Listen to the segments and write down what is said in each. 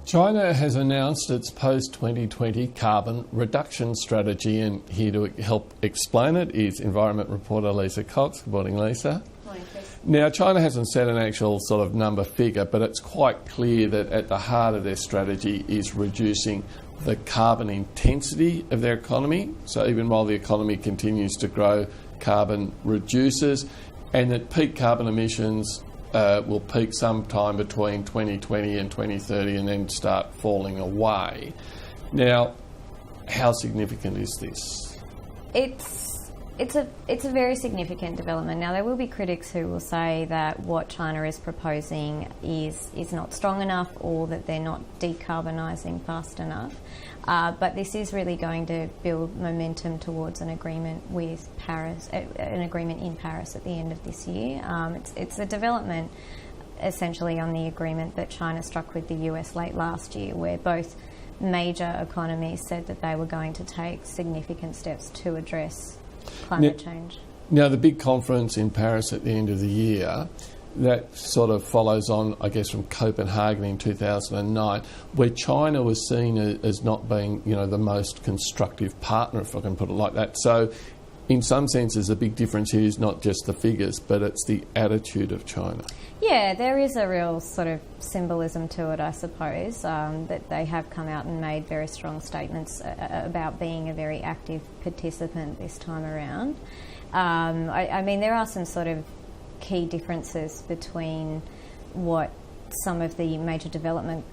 China has announced its post-2020 carbon reduction strategy, and here to help explain it is environment reporter Lisa Cox. Good morning, Lisa. Morning, Chris. Now, China hasn't set an actual sort of number figure, but it's quite clear that at the heart of their strategy is reducing the carbon intensity of their economy. So even while the economy continues to grow, carbon reduces, and that peak carbon emissions will peak sometime between 2020 and 2030 and then start falling away. Now, how significant is this? It's a very significant development. Now, there will be critics who will say that what China is proposing is not strong enough, or that they're not decarbonising fast enough. But this is really going to build momentum towards an agreement with Paris, an agreement in Paris at the end of this year. It's a development essentially on the agreement that China struck with the US late last year, where both major economies said that they were going to take significant steps to address climate change. Now, the big conference in Paris at the end of the year, that sort of follows on, I guess, from Copenhagen in 2009, where China was seen as not being, the most constructive partner, if I can put it like that. So, in some senses, a big difference here is not just the figures, but it's the attitude of China. Yeah, there is a real sort of symbolism to it, I suppose, that they have come out and made very strong statements about being a very active participant this time around. I mean, there are some sort of key differences between what some of the major development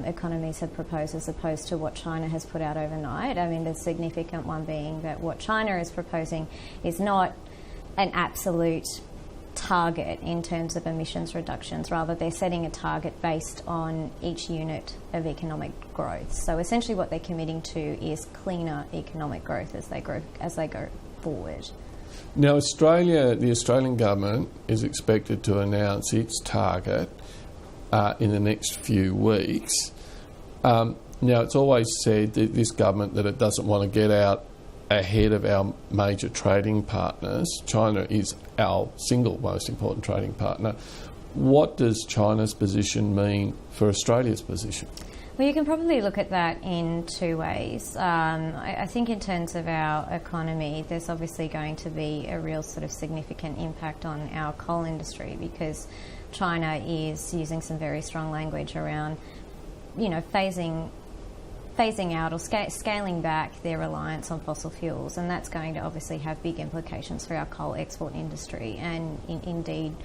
economies have proposed as opposed to what China has put out overnight. I mean, the significant one being that what China is proposing is not an absolute target in terms of emissions reductions. Rather, they're setting a target based on each unit of economic growth. So essentially what they're committing to is cleaner economic growth as they go forward. Now, the Australian government is expected to announce its target in the next few weeks. Now, it's always said, this government, that it doesn't want to get out ahead of our major trading partners. China is our single most important trading partner. What does China's position mean for Australia's position? Well, you can probably look at that in two ways. I think in terms of our economy, there's obviously going to be a real sort of significant impact on our coal industry, because China is using some very strong language around, phasing out or scaling back their reliance on fossil fuels, and that's going to obviously have big implications for our coal export industry. And indeed,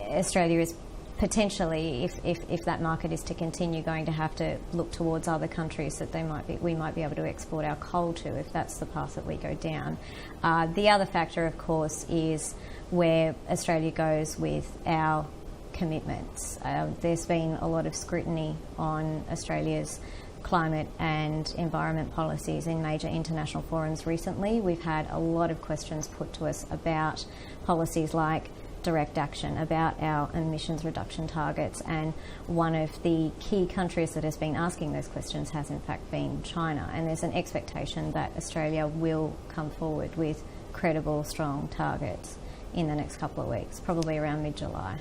Australia is potentially, if that market is to continue, going to have to look towards other countries that we might be able to export our coal to, if that's the path that we go down. The other factor, of course, is where Australia goes with our commitments. There's been a lot of scrutiny on Australia's climate and environment policies in major international forums recently. We've had a lot of questions put to us about policies like direct action, about our emissions reduction targets, and one of the key countries that has been asking those questions has in fact been China, and there's an expectation that Australia will come forward with credible, strong targets in the next couple of weeks, probably around mid-July.